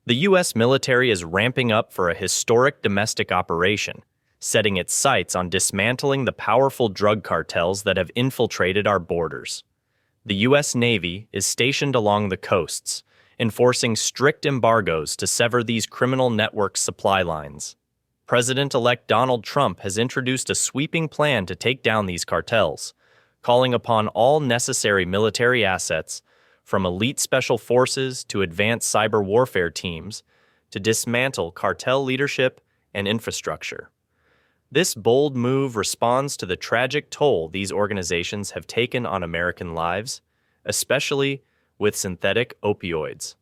The U.S. military is ramping up for a historic domestic operation, setting its sights on dismantling the powerful drug cartels that have infiltrated our borders. The U.S. Navy is stationed along the coasts, enforcing strict embargoes to sever these criminal network supply lines. President-elect Donald Trump has introduced a sweeping plan to take down these cartels, calling upon all necessary military assets, from elite special forces to advanced cyber warfare teams, to dismantle cartel leadership and infrastructure. This bold move responds to the tragic toll these organizations have taken on American lives, especially with synthetic opioids.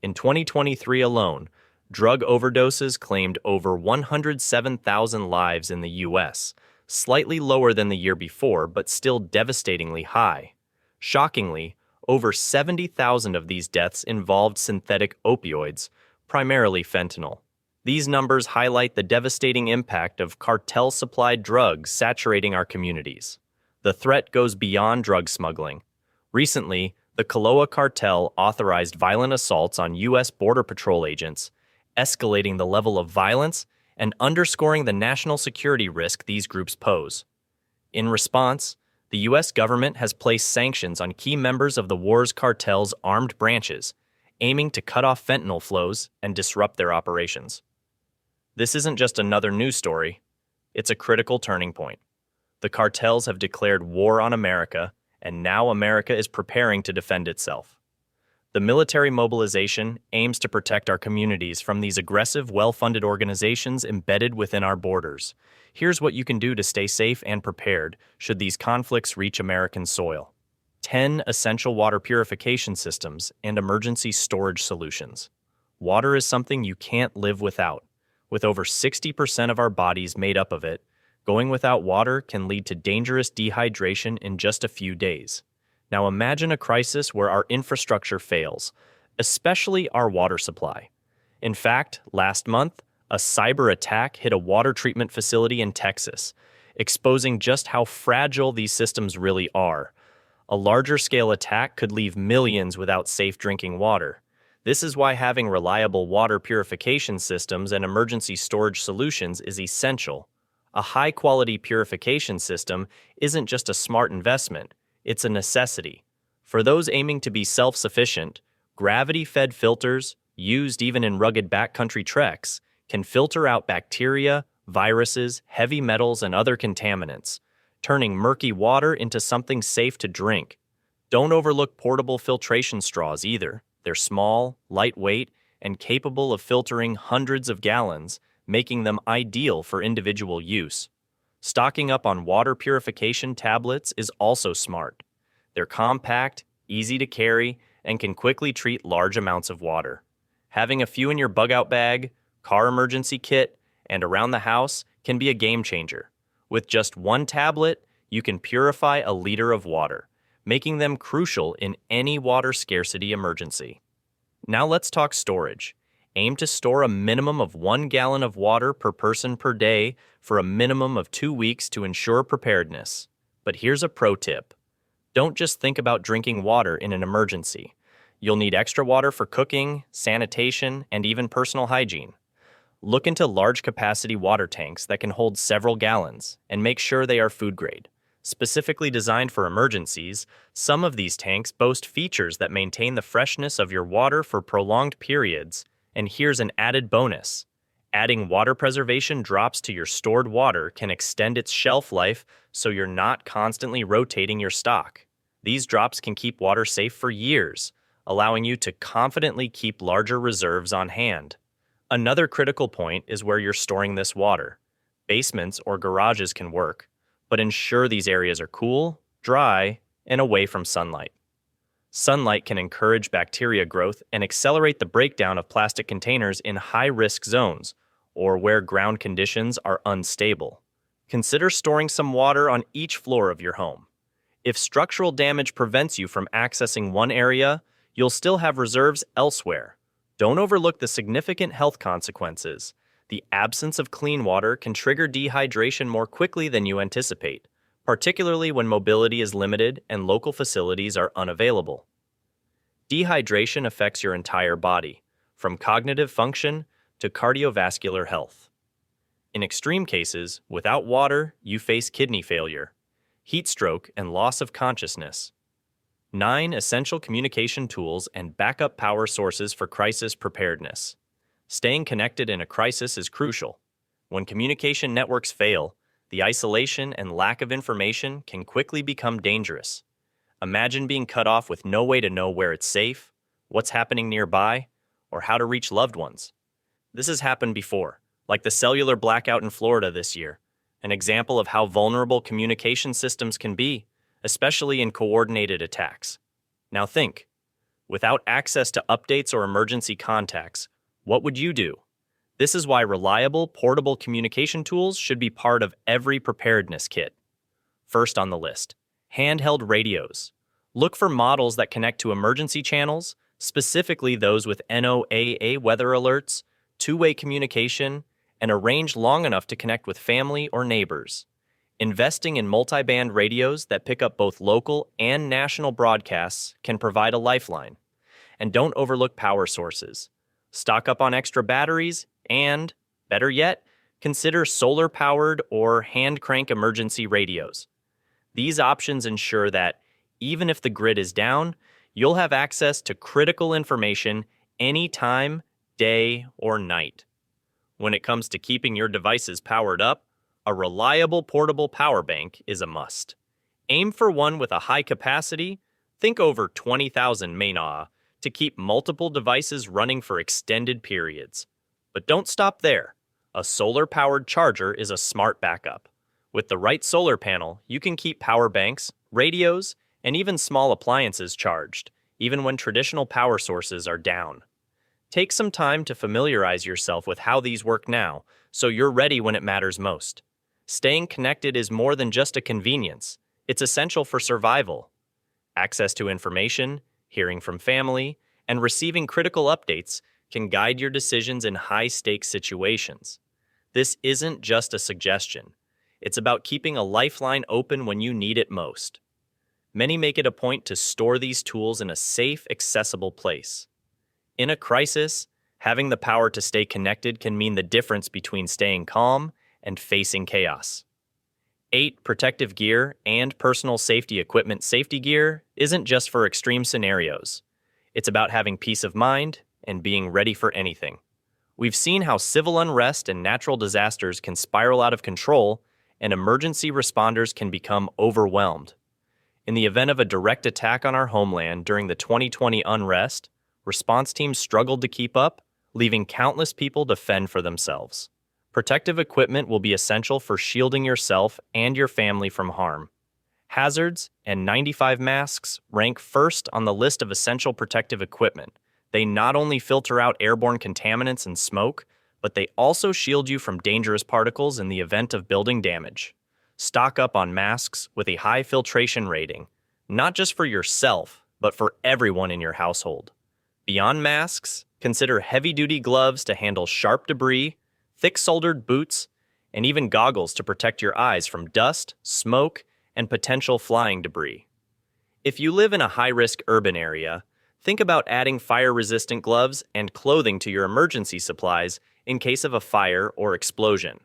In 2023 alone, drug overdoses claimed over 107,000 lives in the U.S., slightly lower than the year before, but still devastatingly high. Shockingly, over 70,000 of these deaths involved synthetic opioids, primarily fentanyl. These numbers highlight the devastating impact of cartel-supplied drugs saturating our communities. The threat goes beyond drug smuggling. Recently, the Kaloa cartel authorized violent assaults on U.S. Border Patrol agents, escalating the level of violence and underscoring the national security risk these groups pose. In response, the U.S. government has placed sanctions on key members of the war's cartel's armed branches, aiming to cut off fentanyl flows and disrupt their operations. This isn't just another news story, it's a critical turning point. The cartels have declared war on America, and now America is preparing to defend itself. The military mobilization aims to protect our communities from these aggressive, well-funded organizations embedded within our borders. Here's what you can do to stay safe and prepared should these conflicts reach American soil. 10 essential water purification systems and emergency storage solutions. Water is something you can't live without. With over 60% of our bodies made up of it, going without water can lead to dangerous dehydration in just a few days. Now imagine a crisis where our infrastructure fails, especially our water supply. In fact, last month, a cyber attack hit a water treatment facility in Texas, exposing just how fragile these systems really are. A larger-scale attack could leave millions without safe drinking water. This is why having reliable water purification systems and emergency storage solutions is essential. A high-quality purification system isn't just a smart investment, it's a necessity. For those aiming to be self-sufficient, gravity-fed filters, used even in rugged backcountry treks, can filter out bacteria, viruses, heavy metals, and other contaminants, turning murky water into something safe to drink. Don't overlook portable filtration straws either. They're small, lightweight, and capable of filtering hundreds of gallons, making them ideal for individual use. Stocking up on water purification tablets is also smart. They're compact, easy to carry, and can quickly treat large amounts of water. Having a few in your bug-out bag, car emergency kit, and around the house can be a game changer. With just one tablet, you can purify a liter of water, making them crucial in any water scarcity emergency. Now let's talk storage. Aim to store a minimum of 1 gallon of water per person per day for a minimum of 2 weeks to ensure preparedness. But here's a pro tip. Don't just think about drinking water in an emergency. You'll need extra water for cooking, sanitation, and even personal hygiene. Look into large-capacity water tanks that can hold several gallons, and make sure they are food-grade. Specifically designed for emergencies, some of these tanks boast features that maintain the freshness of your water for prolonged periods. And here's an added bonus. Adding water preservation drops to your stored water can extend its shelf life so you're not constantly rotating your stock. These drops can keep water safe for years, allowing you to confidently keep larger reserves on hand. Another critical point is where you're storing this water. Basements or garages can work, but ensure these areas are cool, dry, and away from sunlight. Sunlight can encourage bacteria growth and accelerate the breakdown of plastic containers in high-risk zones, or where ground conditions are unstable. Consider storing some water on each floor of your home. If structural damage prevents you from accessing one area, you'll still have reserves elsewhere. Don't overlook the significant health consequences. The absence of clean water can trigger dehydration more quickly than you anticipate, particularly when mobility is limited and local facilities are unavailable. Dehydration affects your entire body, from cognitive function to cardiovascular health. In extreme cases, without water, you face kidney failure, heat stroke, and loss of consciousness. 9 essential communication tools and backup power sources for crisis preparedness. Staying connected in a crisis is crucial. When communication networks fail, the isolation and lack of information can quickly become dangerous. Imagine being cut off with no way to know where it's safe, what's happening nearby, or how to reach loved ones. This has happened before, like the cellular blackout in Florida this year, an example of how vulnerable communication systems can be, especially in coordinated attacks. Now think, without access to updates or emergency contacts, what would you do? This is why reliable, portable communication tools should be part of every preparedness kit. First on the list, handheld radios. Look for models that connect to emergency channels, specifically those with NOAA weather alerts, two-way communication, and a range long enough to connect with family or neighbors. Investing in multi-band radios that pick up both local and national broadcasts can provide a lifeline. And don't overlook power sources. Stock up on extra batteries and, better yet, consider solar-powered or hand-crank emergency radios. These options ensure that, even if the grid is down, you'll have access to critical information anytime, day, or night. When it comes to keeping your devices powered up, a reliable portable power bank is a must. Aim for one with a high capacity, think over 20,000 mAh, to keep multiple devices running for extended periods. But don't stop there. A solar-powered charger is a smart backup. With the right solar panel, you can keep power banks, radios, and even small appliances charged, even when traditional power sources are down. Take some time to familiarize yourself with how these work now, so you're ready when it matters most. Staying connected is more than just a convenience. It's essential for survival. Access to information, hearing from family, and receiving critical updates can guide your decisions in high-stakes situations. This isn't just a suggestion. It's about keeping a lifeline open when you need it most. Many make it a point to store these tools in a safe, accessible place. In a crisis, having the power to stay connected can mean the difference between staying calm and facing chaos. 8. Protective gear and personal safety equipment. Safety gear isn't just for extreme scenarios. It's about having peace of mind and being ready for anything. We've seen how civil unrest and natural disasters can spiral out of control, and emergency responders can become overwhelmed. In the event of a direct attack on our homeland during the 2020 unrest, response teams struggled to keep up, leaving countless people to fend for themselves. Protective equipment will be essential for shielding yourself and your family from harm. Hazards and 95 masks rank first on the list of essential protective equipment. They not only filter out airborne contaminants and smoke, but they also shield you from dangerous particles in the event of building damage. Stock up on masks with a high filtration rating, not just for yourself, but for everyone in your household. Beyond masks, consider heavy-duty gloves to handle sharp debris, thick-soldered boots, and even goggles to protect your eyes from dust, smoke, and potential flying debris. If you live in a high-risk urban area, think about adding fire-resistant gloves and clothing to your emergency supplies in case of a fire or explosion.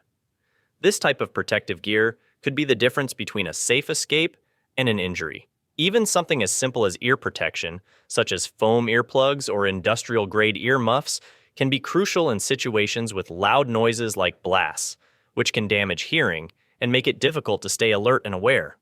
This type of protective gear could be the difference between a safe escape and an injury. Even something as simple as ear protection, such as foam earplugs or industrial-grade ear muffs, can be crucial in situations with loud noises like blasts, which can damage hearing and make it difficult to stay alert and aware.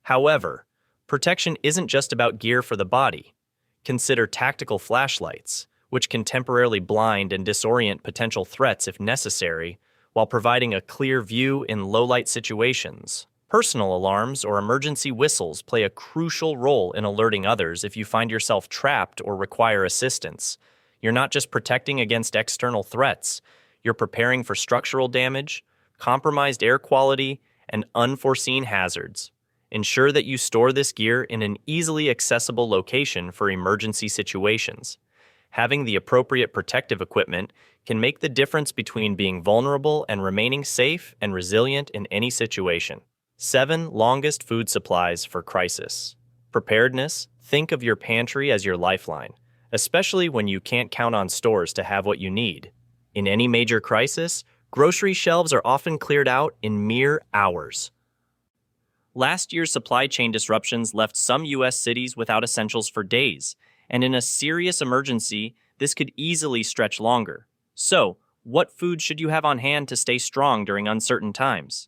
However, protection isn't just about gear for the body. Consider tactical flashlights, which can temporarily blind and disorient potential threats if necessary, while providing a clear view in low-light situations. Personal alarms or emergency whistles play a crucial role in alerting others if you find yourself trapped or require assistance. You're not just protecting against external threats, you're preparing for structural damage, compromised air quality, and unforeseen hazards. Ensure that you store this gear in an easily accessible location for emergency situations. Having the appropriate protective equipment can make the difference between being vulnerable and remaining safe and resilient in any situation. 7. Longest food supplies for crisis. Preparedness. Think of your pantry as your lifeline. especially when you can't count on stores to have what you need. In any major crisis, grocery shelves are often cleared out in mere hours. Last year's supply chain disruptions left some U.S. cities without essentials for days, and in a serious emergency, this could easily stretch longer. So, what food should you have on hand to stay strong during uncertain times?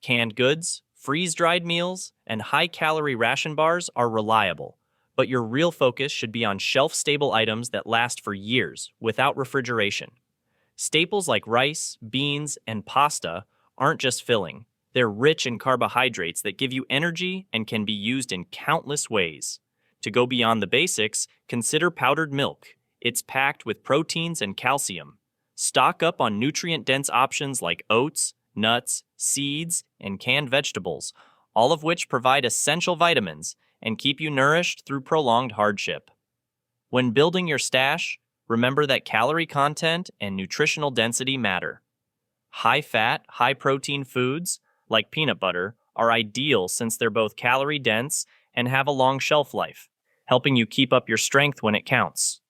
Canned goods, freeze-dried meals, and high-calorie ration bars are reliable, but your real focus should be on shelf-stable items that last for years without refrigeration. Staples like rice, beans, and pasta aren't just filling. They're rich in carbohydrates that give you energy and can be used in countless ways. To go beyond the basics, consider powdered milk. It's packed with proteins and calcium. Stock up on nutrient-dense options like oats, nuts, seeds, and canned vegetables, all of which provide essential vitamins and keep you nourished through prolonged hardship. When building your stash, remember that calorie content and nutritional density matter. High-fat, high-protein foods, like peanut butter, are ideal since they're both calorie-dense and have a long shelf life, helping you keep up your strength when it counts.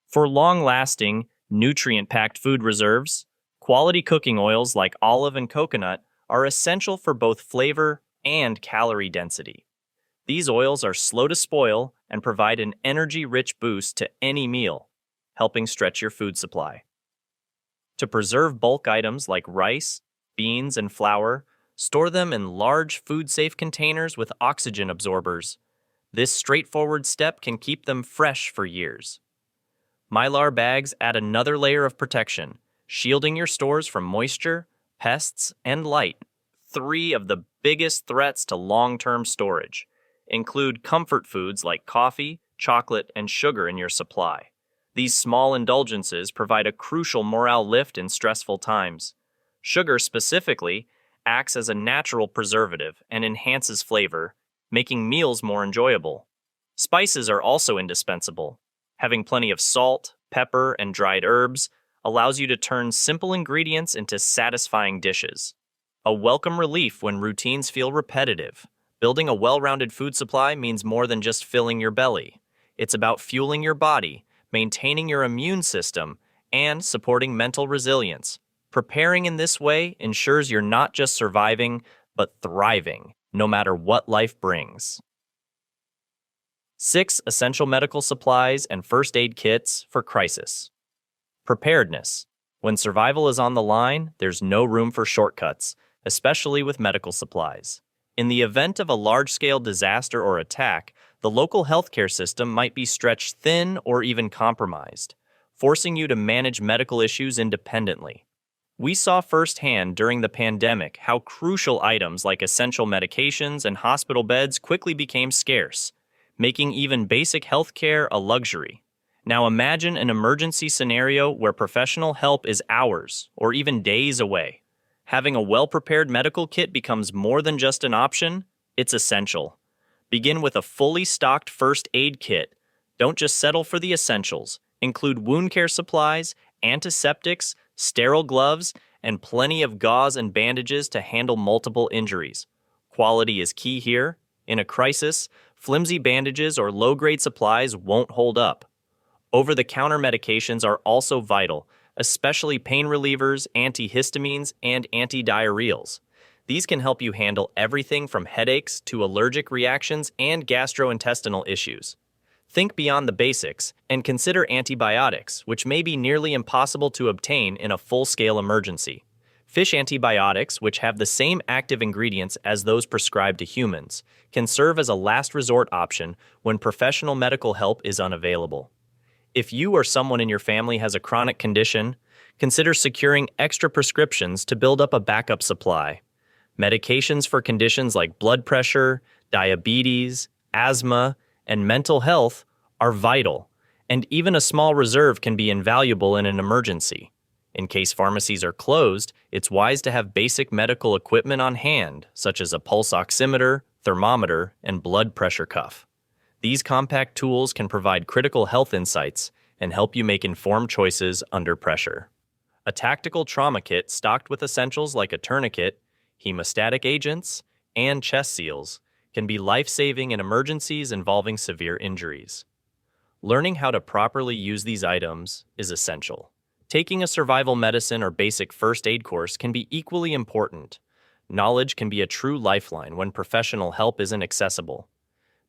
For long-lasting, nutrient-packed food reserves, quality cooking oils like olive and coconut are essential for both flavor and calorie density. These oils are slow to spoil and provide an energy-rich boost to any meal, helping stretch your food supply. To preserve bulk items like rice, beans, and flour, store them in large food-safe containers with oxygen absorbers. This straightforward step can keep them fresh for years. Mylar bags add another layer of protection, shielding your stores from moisture, pests, and light. 3 of the biggest threats to long-term storage include comfort foods like coffee, chocolate, and sugar in your supply. These small indulgences provide a crucial morale lift in stressful times. Sugar specifically acts as a natural preservative and enhances flavor, making meals more enjoyable. Spices are also indispensable. Having plenty of salt, pepper, and dried herbs allows you to turn simple ingredients into satisfying dishes. A welcome relief when routines feel repetitive. Building a well-rounded food supply means more than just filling your belly. It's about fueling your body, maintaining your immune system, and supporting mental resilience. Preparing in this way ensures you're not just surviving, but thriving, no matter what life brings. 6 essential medical supplies and first aid kits for crisis. Preparedness. When survival is on the line, there's no room for shortcuts, especially with medical supplies. In the event of a large-scale disaster or attack, the local healthcare system might be stretched thin or even compromised, forcing you to manage medical issues independently. We saw firsthand during the pandemic how crucial items like essential medications and hospital beds quickly became scarce, making even basic health care a luxury. Now imagine an emergency scenario where professional help is hours or even days away. Having a well-prepared medical kit becomes more than just an option, it's essential. Begin with a fully stocked first aid kit. Don't just settle for the essentials. Include wound care supplies, antiseptics, sterile gloves, and plenty of gauze and bandages to handle multiple injuries. Quality is key here. In a crisis, flimsy bandages or low-grade supplies won't hold up. Over-the-counter medications are also vital, especially pain relievers, antihistamines, and antidiarrheals. These can help you handle everything from headaches to allergic reactions and gastrointestinal issues. Think beyond the basics and consider antibiotics, which may be nearly impossible to obtain in a full-scale emergency. Fish antibiotics, which have the same active ingredients as those prescribed to humans, can serve as a last resort option when professional medical help is unavailable. If you or someone in your family has a chronic condition, consider securing extra prescriptions to build up a backup supply. Medications for conditions like blood pressure, diabetes, asthma, and mental health are vital, and even a small reserve can be invaluable in an emergency. In case pharmacies are closed, it's wise to have basic medical equipment on hand, such as a pulse oximeter, thermometer, and blood pressure cuff. These compact tools can provide critical health insights and help you make informed choices under pressure. A tactical trauma kit stocked with essentials like a tourniquet, hemostatic agents, and chest seals can be life-saving in emergencies involving severe injuries. Learning how to properly use these items is essential. Taking a survival medicine or basic first aid course can be equally important. Knowledge can be a true lifeline when professional help isn't accessible.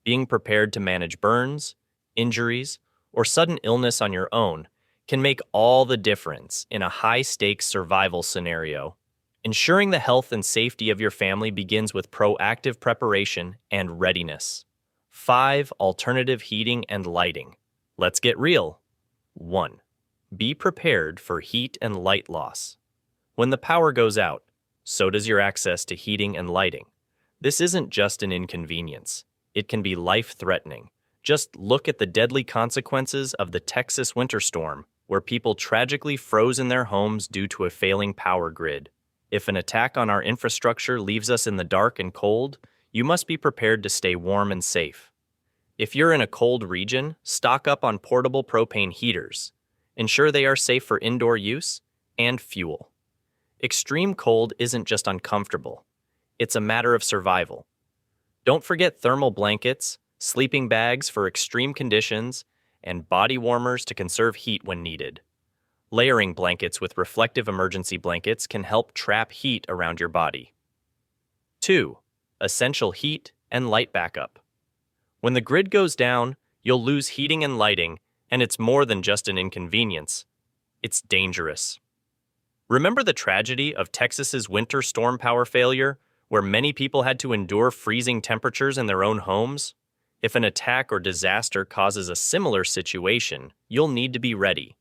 Being prepared to manage burns, injuries, or sudden illness on your own can make all the difference in a high-stakes survival scenario. Ensuring the health and safety of your family begins with proactive preparation and readiness. 5. Alternative heating and lighting. Let's get real. 1. Be prepared for heat and light loss. When the power goes out, so does your access to heating and lighting. This isn't just an inconvenience. It can be life-threatening. Just look at the deadly consequences of the Texas winter storm, where people tragically froze in their homes due to a failing power grid. If an attack on our infrastructure leaves us in the dark and cold, you must be prepared to stay warm and safe. If you're in a cold region, stock up on portable propane heaters. Ensure they are safe for indoor use and fuel. Extreme cold isn't just uncomfortable. It's a matter of survival. Don't forget thermal blankets, sleeping bags for extreme conditions, and body warmers to conserve heat when needed. Layering blankets with reflective emergency blankets can help trap heat around your body. 2. Essential heat and light backup. When the grid goes down, you'll lose heating and lighting, and it's more than just an inconvenience. It's dangerous. Remember the tragedy of Texas's winter storm power failure, where many people had to endure freezing temperatures in their own homes? If an attack or disaster causes a similar situation, you'll need to be ready.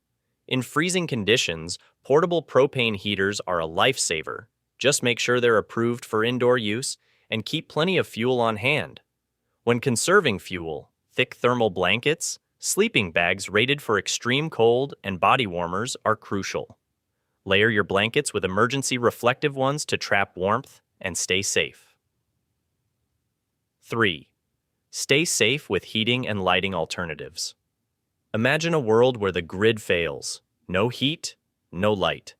In freezing conditions, portable propane heaters are a lifesaver. Just make sure they're approved for indoor use and keep plenty of fuel on hand. When conserving fuel, thick thermal blankets, sleeping bags rated for extreme cold, and body warmers are crucial. Layer your blankets with emergency reflective ones to trap warmth and stay safe. 3. Stay safe with heating and lighting alternatives. Imagine a world where the grid fails. No heat, no light.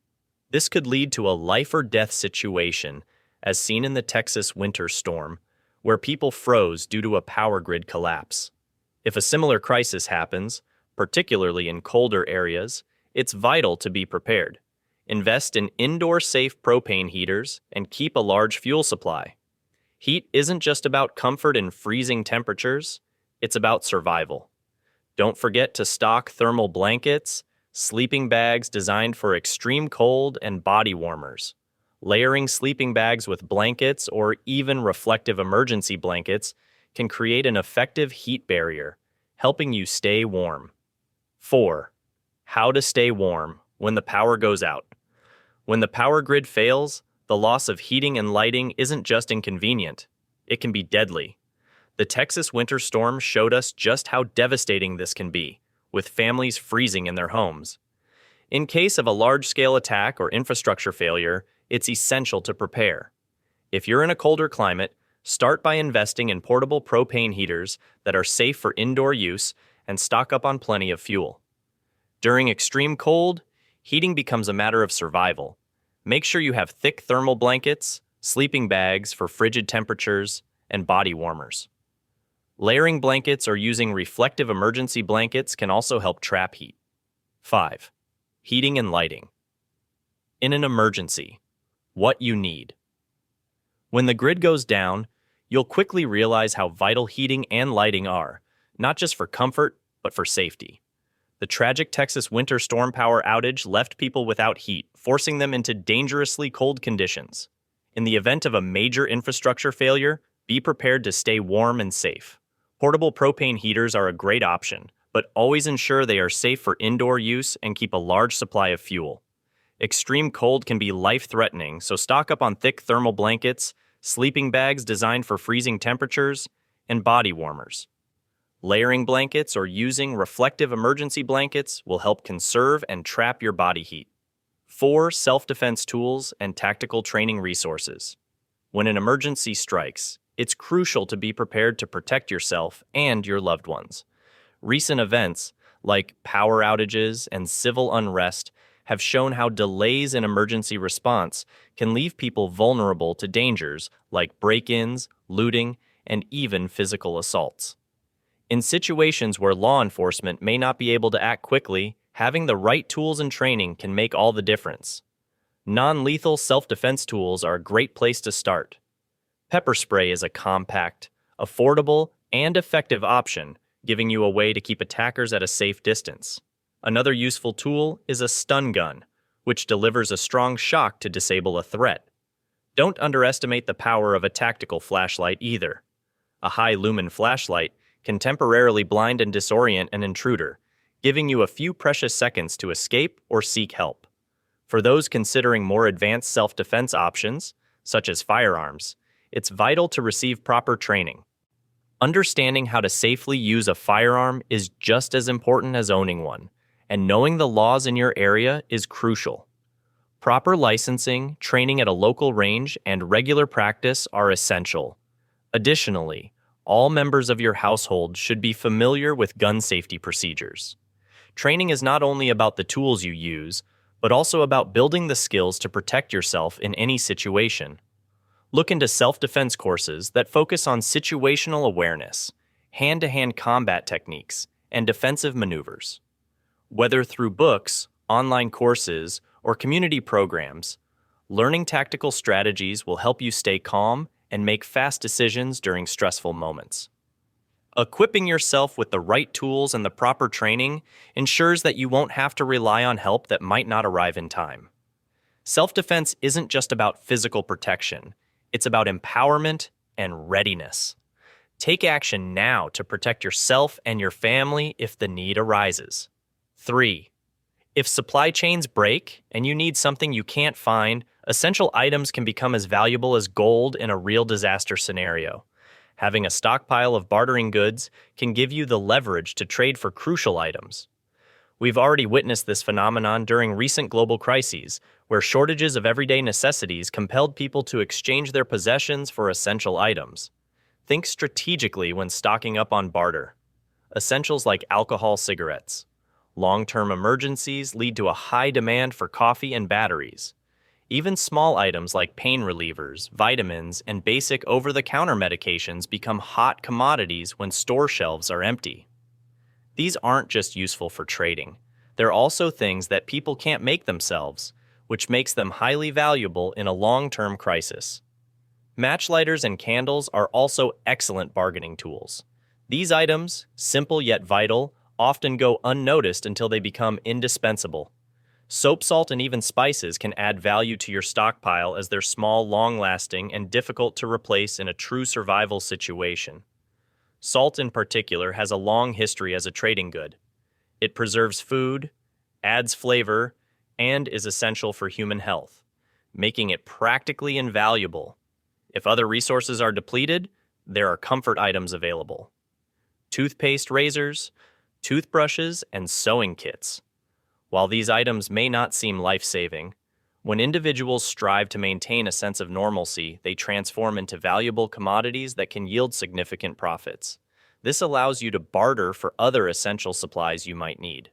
This could lead to a life or death situation, as seen in the Texas winter storm, where people froze due to a power grid collapse. If a similar crisis happens, particularly in colder areas, it's vital to be prepared. Invest in indoor-safe propane heaters and keep a large fuel supply. Heat isn't just about comfort in freezing temperatures, it's about survival. Don't forget to stock thermal blankets, sleeping bags designed for extreme cold, and body warmers. Layering sleeping bags with blankets or even reflective emergency blankets can create an effective heat barrier, helping you stay warm. 4. How to stay warm when the power goes out. When the power grid fails, the loss of heating and lighting isn't just inconvenient, it can be deadly. The Texas winter storm showed us just how devastating this can be, with families freezing in their homes. In case of a large-scale attack or infrastructure failure, it's essential to prepare. If you're in a colder climate, start by investing in portable propane heaters that are safe for indoor use and stock up on plenty of fuel. During extreme cold, heating becomes a matter of survival. Make sure you have thick thermal blankets, sleeping bags for frigid temperatures, and body warmers. Layering blankets or using reflective emergency blankets can also help trap heat. 5. Heating and lighting. In an emergency, what you need. When the grid goes down, you'll quickly realize how vital heating and lighting are, not just for comfort, but for safety. The tragic Texas winter storm power outage left people without heat, forcing them into dangerously cold conditions. In the event of a major infrastructure failure, be prepared to stay warm and safe. Portable propane heaters are a great option, but always ensure they are safe for indoor use and keep a large supply of fuel. Extreme cold can be life-threatening, so stock up on thick thermal blankets, sleeping bags designed for freezing temperatures, and body warmers. Layering blankets or using reflective emergency blankets will help conserve and trap your body heat. 4. Self-defense tools and tactical training resources. When an emergency strikes, it's crucial to be prepared to protect yourself and your loved ones. Recent events, like power outages and civil unrest, have shown how delays in emergency response can leave people vulnerable to dangers like break-ins, looting, and even physical assaults. In situations where law enforcement may not be able to act quickly, having the right tools and training can make all the difference. Non-lethal self-defense tools are a great place to start. Pepper spray is a compact, affordable, and effective option, giving you a way to keep attackers at a safe distance. Another useful tool is a stun gun, which delivers a strong shock to disable a threat. Don't underestimate the power of a tactical flashlight either. A high-lumen flashlight can temporarily blind and disorient an intruder, giving you a few precious seconds to escape or seek help. For those considering more advanced self-defense options, such as firearms, it's vital to receive proper training. Understanding how to safely use a firearm is just as important as owning one, and knowing the laws in your area is crucial. Proper licensing, training at a local range, and regular practice are essential. Additionally, all members of your household should be familiar with gun safety procedures. Training is not only about the tools you use, but also about building the skills to protect yourself in any situation. Look into self-defense courses that focus on situational awareness, hand-to-hand combat techniques, and defensive maneuvers. Whether through books, online courses, or community programs, learning tactical strategies will help you stay calm and make fast decisions during stressful moments. Equipping yourself with the right tools and the proper training ensures that you won't have to rely on help that might not arrive in time. Self-defense isn't just about physical protection, it's about empowerment and readiness. Take action now to protect yourself and your family if the need arises. 3. If supply chains break and you need something you can't find, essential items can become as valuable as gold in a real disaster scenario. Having a stockpile of bartering goods can give you the leverage to trade for crucial items. We've already witnessed this phenomenon during recent global crises, where shortages of everyday necessities compelled people to exchange their possessions for essential items. Think strategically when stocking up on barter. Essentials like alcohol, cigarettes. Long-term emergencies lead to a high demand for coffee and batteries. Even small items like pain relievers, vitamins, and basic over-the-counter medications become hot commodities when store shelves are empty. These aren't just useful for trading. They're also things that people can't make themselves, which makes them highly valuable in a long-term crisis. Matchlighters and candles are also excellent bargaining tools. These items, simple yet vital, often go unnoticed until they become indispensable. Soap, salt, and even spices can add value to your stockpile as they're small, long-lasting, and difficult to replace in a true survival situation. Salt in particular has a long history as a trading good. It preserves food, adds flavor, and is essential for human health, making it practically invaluable. If other resources are depleted, there are comfort items available. Toothpaste, razors, toothbrushes, and sewing kits. While these items may not seem life-saving, when individuals strive to maintain a sense of normalcy, they transform into valuable commodities that can yield significant profits. This allows you to barter for other essential supplies you might need.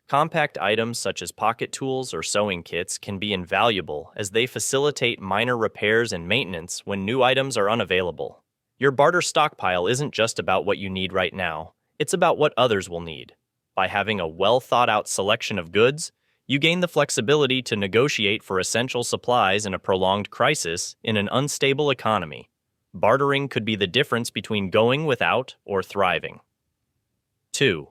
Compact items such as pocket tools or sewing kits can be invaluable as they facilitate minor repairs and maintenance when new items are unavailable. Your barter stockpile isn't just about what you need right now, it's about what others will need. By having a well-thought-out selection of goods, you gain the flexibility to negotiate for essential supplies in a prolonged crisis in an unstable economy. Bartering could be the difference between going without or thriving. 2.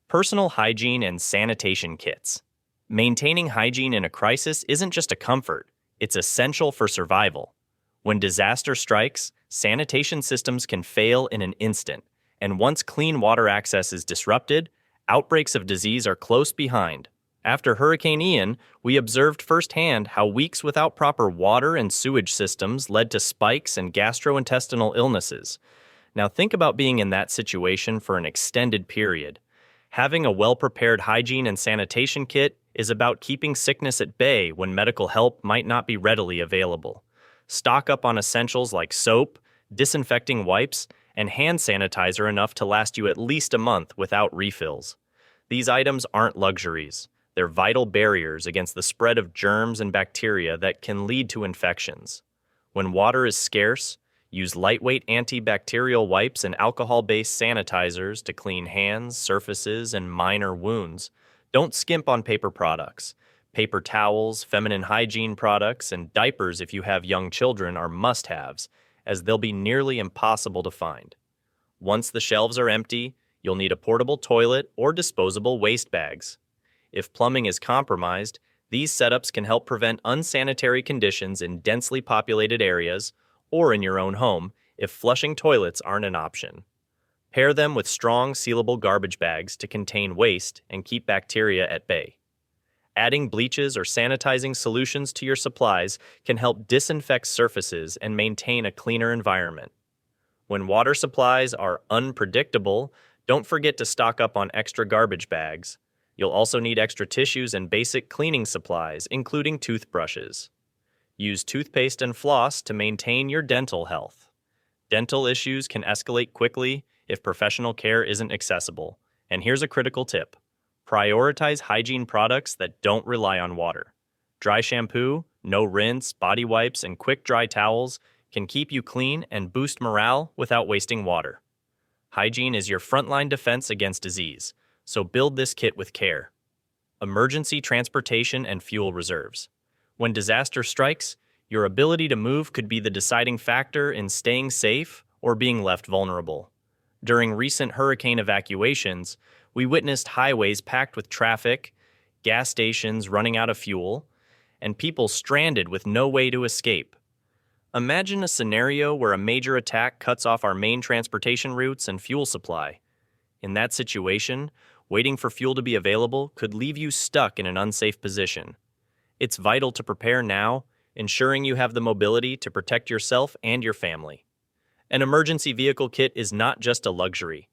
Personal hygiene and sanitation kits. Maintaining hygiene in a crisis isn't just a comfort, it's essential for survival. When disaster strikes, sanitation systems can fail in an instant, and once clean water access is disrupted, outbreaks of disease are close behind. After Hurricane Ian, we observed firsthand how weeks without proper water and sewage systems led to spikes in gastrointestinal illnesses. Now think about being in that situation for an extended period. Having a well-prepared hygiene and sanitation kit is about keeping sickness at bay when medical help might not be readily available. Stock up on essentials like soap, disinfecting wipes, and hand sanitizer enough to last you at least a month without refills. These items aren't luxuries. They're vital barriers against the spread of germs and bacteria that can lead to infections. When water is scarce, Use lightweight antibacterial wipes and alcohol-based sanitizers to clean hands, surfaces, and minor wounds. Don't skimp on paper products. Paper towels, feminine hygiene products, and diapers if you have young children are must-haves, as they'll be nearly impossible to find. Once the shelves are empty, you'll need a portable toilet or disposable waste bags. If plumbing is compromised, these setups can help prevent unsanitary conditions in densely populated areas or in your own home if flushing toilets aren't an option. Pair them with strong, sealable garbage bags to contain waste and keep bacteria at bay. Adding bleaches or sanitizing solutions to your supplies can help disinfect surfaces and maintain a cleaner environment. When water supplies are unpredictable, don't forget to stock up on extra garbage bags. You'll also need extra tissues and basic cleaning supplies, including toothbrushes. Use toothpaste and floss to maintain your dental health. Dental issues can escalate quickly if professional care isn't accessible. And here's a critical tip. Prioritize hygiene products that don't rely on water. Dry shampoo, no rinse, body wipes, and quick dry towels can keep you clean and boost morale without wasting water. Hygiene is your frontline defense against disease, so build this kit with care. Emergency transportation and fuel reserves. When disaster strikes, your ability to move could be the deciding factor in staying safe or being left vulnerable. During recent hurricane evacuations, we witnessed highways packed with traffic, gas stations running out of fuel, and people stranded with no way to escape. Imagine a scenario where a major attack cuts off our main transportation routes and fuel supply. In that situation, waiting for fuel to be available could leave you stuck in an unsafe position. It's vital to prepare now, ensuring you have the mobility to protect yourself and your family. An emergency vehicle kit is not just a luxury.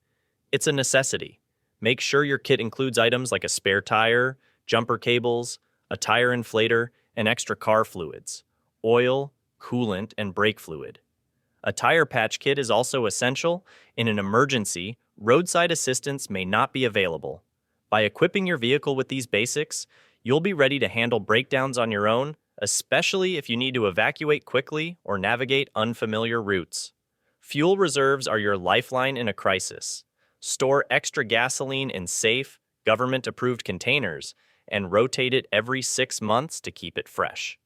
It's a necessity. Make sure your kit includes items like a spare tire, jumper cables, a tire inflator, and extra car fluids, oil, coolant, and brake fluid. A tire patch kit is also essential. In an emergency, roadside assistance may not be available. By equipping your vehicle with these basics, you'll be ready to handle breakdowns on your own, especially if you need to evacuate quickly or navigate unfamiliar routes. Fuel reserves are your lifeline in a crisis. Store extra gasoline in safe, government-approved containers and rotate it every 6 months to keep it fresh.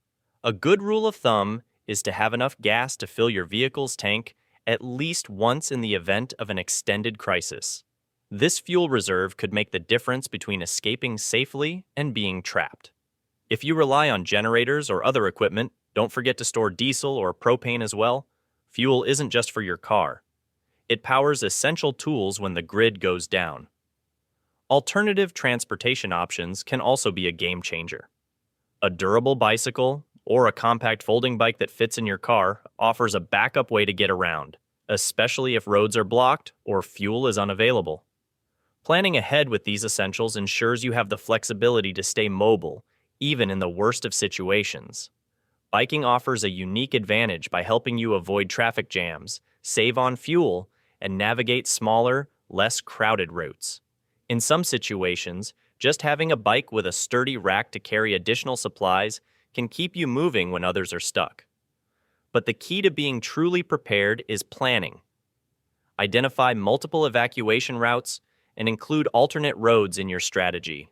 A good rule of thumb is to have enough gas to fill your vehicle's tank at least once in the event of an extended crisis. This fuel reserve could make the difference between escaping safely and being trapped. If you rely on generators or other equipment, don't forget to store diesel or propane as well. Fuel isn't just for your car. It powers essential tools when the grid goes down. Alternative transportation options can also be a game changer. A durable bicycle or a compact folding bike that fits in your car offers a backup way to get around, especially if roads are blocked or fuel is unavailable. Planning ahead with these essentials ensures you have the flexibility to stay mobile, even in the worst of situations. Biking offers a unique advantage by helping you avoid traffic jams, save on fuel, and navigate smaller, less crowded routes. In some situations, just having a bike with a sturdy rack to carry additional supplies can keep you moving when others are stuck. But the key to being truly prepared is planning. Identify multiple evacuation routes and include alternate roads in your strategy.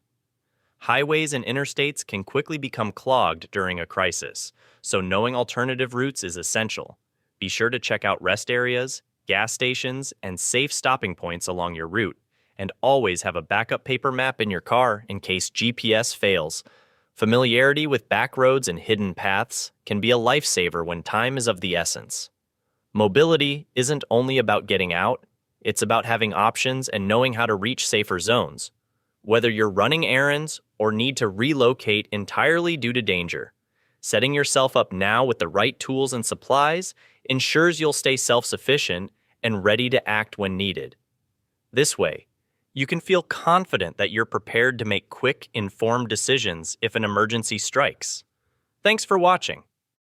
Highways and interstates can quickly become clogged during a crisis, so knowing alternative routes is essential. Be sure to check out rest areas, gas stations, and safe stopping points along your route, and always have a backup paper map in your car in case GPS fails. Familiarity with back roads and hidden paths can be a lifesaver when time is of the essence. Mobility isn't only about getting out, it's about having options and knowing how to reach safer zones. Whether you're running errands or need to relocate entirely due to danger, setting yourself up now with the right tools and supplies ensures you'll stay self-sufficient and ready to act when needed. This way, you can feel confident that you're prepared to make quick, informed decisions if an emergency strikes. Thanks for watching.